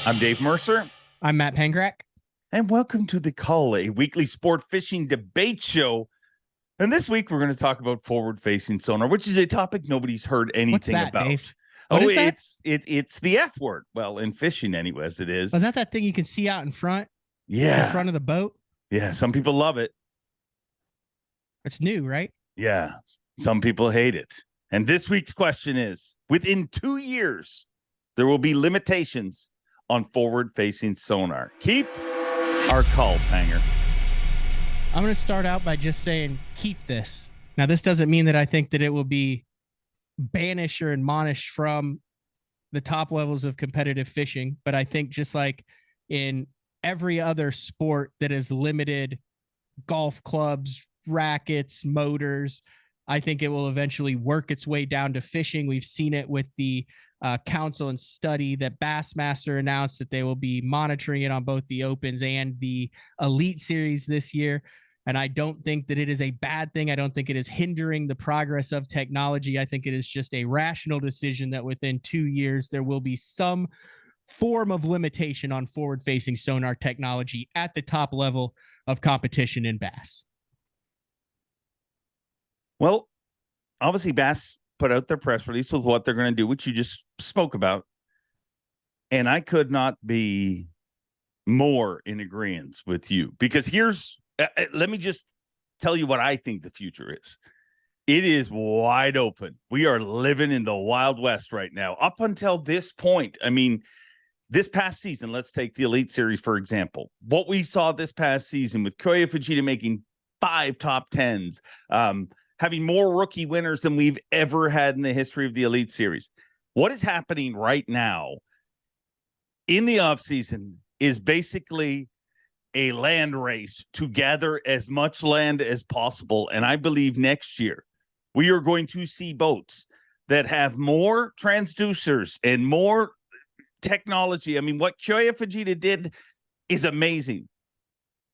I'm Dave Mercer. I'm Matt Pangrac. And welcome to THECULL, a weekly sport fishing debate show. And this week we're going to talk about forward-facing sonar, which is a topic nobody's heard anything What's that, about. Dave? What is that? It's the F word. Well, in fishing anyways, it is. Was that thing you can see out in front? Yeah. In front of the boat? Yeah, some people love it. It's new, right? Yeah, some people hate it. And this week's question is, within 2 years, there will be limitations on forward-facing sonar. Keep our call, Panger. I'm going to start out by just saying, keep this. Now, this doesn't mean that I think that it will be banished or admonished from the top levels of competitive fishing, but I think just like in every other sport that is limited golf clubs, rackets, motors, I think it will eventually work its way down to fishing. We've seen it with the council and study that Bassmaster announced that they will be monitoring it on both the Opens and the Elite Series this year. And I don't think that it is a bad thing. I don't think it is hindering the progress of technology. I think it is just a rational decision that within 2 years, there will be some form of limitation on forward-facing sonar technology at the top level of competition in bass. Well, obviously Bass put out their press release with what they're going to do, which you just spoke about. And I could not be more in agreement with you, because here's, let me just tell you what I think the future is. It is wide open. We are living in the Wild West right now. Up until this point, I mean, this past season, let's take the Elite Series, for example. What we saw this past season with Kyoya Fujita making 5 top 10s, having more rookie winners than we've ever had in the history of the Elite Series. What is happening right now in the offseason is basically a land race to gather as much land as possible. And I believe next year we are going to see boats that have more transducers and more technology. I mean, what Kyoya Fujita did is amazing,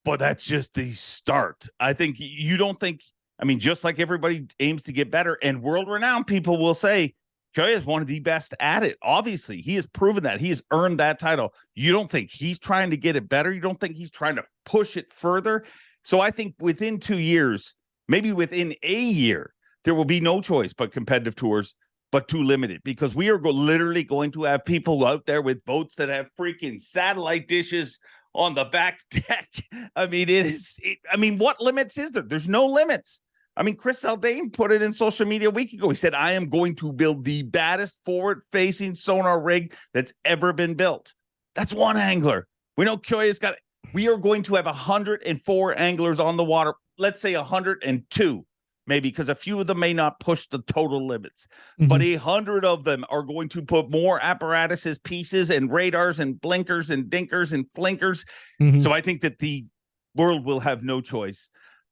but that's just the start. I think you don't think, I mean, just like everybody aims to get better, and world-renowned people will say Kyoya is one of the best at it. Obviously, he has proven that. He has earned that title. You don't think he's trying to get it better? You don't think he's trying to push it further? So I think within 2 years, maybe within a year, there will be no choice but competitive tours, but too limited, because we are literally going to have people out there with boats that have freaking satellite dishes on the back deck. I mean, what limits is there? There's no limits. I mean, Chris Zaldain put it in social media a week ago. He said, I am going to build the baddest forward-facing sonar rig that's ever been built. That's one angler. We know Kyoya's got, we are going to have 104 anglers on the water. Let's say 102, maybe, because a few of them may not push the total limits. Mm-hmm. But 100 of them are going to put more apparatuses, pieces, and radars, and blinkers, and dinkers, and flinkers. Mm-hmm. So I think that the world will have no choice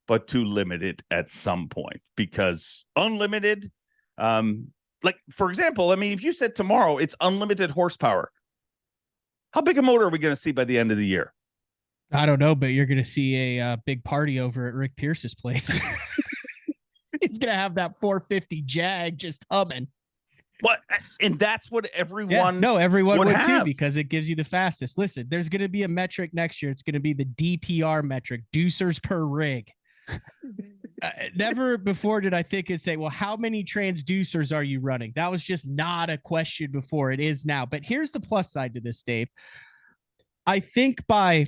but to limit it at some point, because unlimited, like, for example, I mean, if you said tomorrow it's unlimited horsepower, how big a motor are we going to see by the end of the year? I don't know, but you're going to see a big party over at Rick Pierce's place. He's going to have that 450 Jag just humming. What? And that's what everyone everyone would too, because it gives you the fastest. Listen, there's going to be a metric next year. It's going to be the DPR metric, deucers per rig. Never before did I think it'd say, well, how many transducers are you running? That was just not a question before. It is now. But here's the plus side to this, Dave. I think by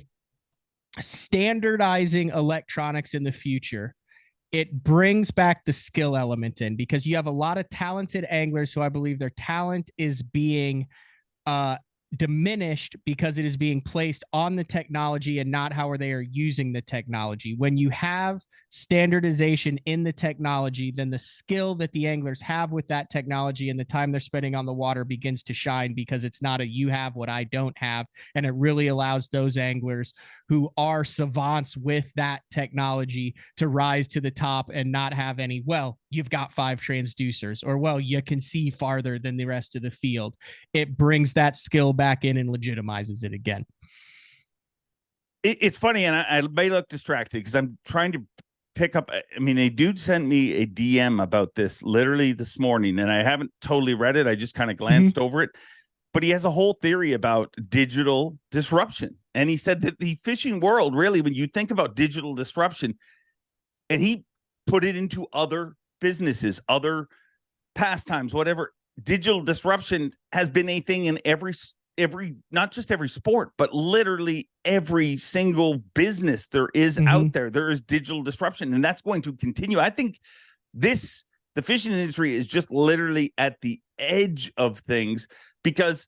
standardizing electronics in the future, it brings back the skill element in, because you have a lot of talented anglers who I believe their talent is being diminished because it is being placed on the technology and not how they are using the technology. When you have standardization in the technology, then the skill that the anglers have with that technology and the time they're spending on the water begins to shine, because it's not a you have what I don't have. And it really allows those anglers who are savants with that technology to rise to the top and not have any, well, you've got 5 transducers, or, well, you can see farther than the rest of the field. It brings that skill back in and legitimizes it again. It's funny, and I may look distracted because I'm trying to pick up. I mean, a dude sent me a DM about this literally this morning, and I haven't totally read it. I just kind of glanced over it. but he has a whole theory about digital disruption. And he said that the fishing world, really, when you think about digital disruption, and he put it into other businesses, other pastimes, whatever, digital disruption has been a thing in every, not just every sport, but literally every single business there is out there. There is digital disruption, and that's going to continue. I think the fishing industry is just literally at the edge of things, because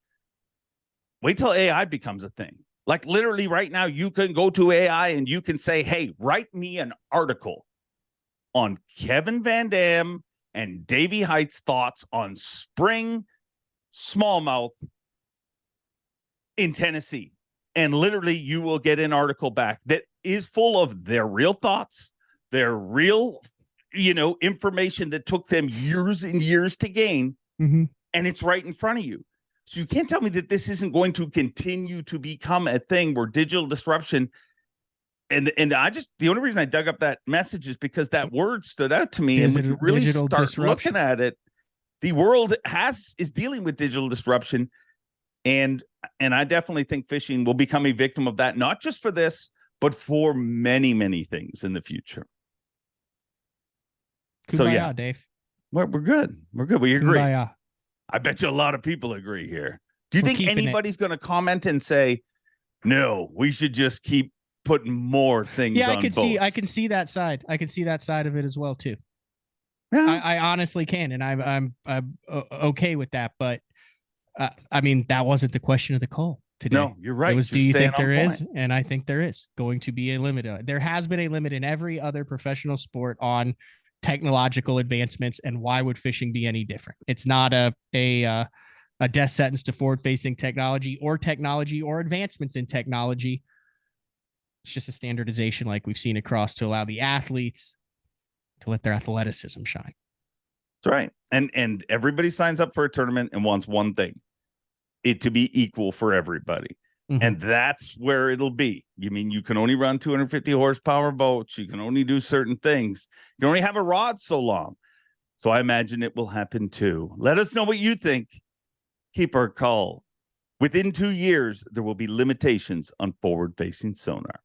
wait till AI becomes a thing. Like literally right now, you can go to AI and you can say, hey, write me an article on Kevin Van Dam and Davey Height's thoughts on spring smallmouth in Tennessee. And literally you will get an article back that is full of their real thoughts, their real, information that took them years and years to gain. And it's right in front of you. So you can't tell me that this isn't going to continue to become a thing where digital disruption. And the only reason I dug up that message is because that word stood out to me. And when you really start looking at it, the world is dealing with digital disruption. And I definitely think fishing will become a victim of that, not just for this, but for many, many things in the future. Kumbaya, so yeah, Dave. We're good. We're good. We agree. Kumbaya. I bet you a lot of people agree here. Do you think anybody's going to comment and say, no, we should just keep putting more things on boats? I can see that side. I can see that side of it as well too. Yeah. I honestly can, and I'm okay with that. But I mean, that wasn't the question of the call today. No, you're right. It was, do you think there is? And I think there is going to be a limit. There has been a limit in every other professional sport on technological advancements, and why would fishing be any different? It's not a death sentence to forward-facing technology or advancements in technology. It's just a standardization like we've seen across to allow the athletes to let their athleticism shine. That's right. And everybody signs up for a tournament and wants one thing, it to be equal for everybody. And that's where it'll be. You mean you can only run 250 horsepower boats. You can only do certain things. You can only have a rod so long. So I imagine it will happen too. Let us know what you think. Keep our call. Within 2 years, there will be limitations on forward-facing sonar.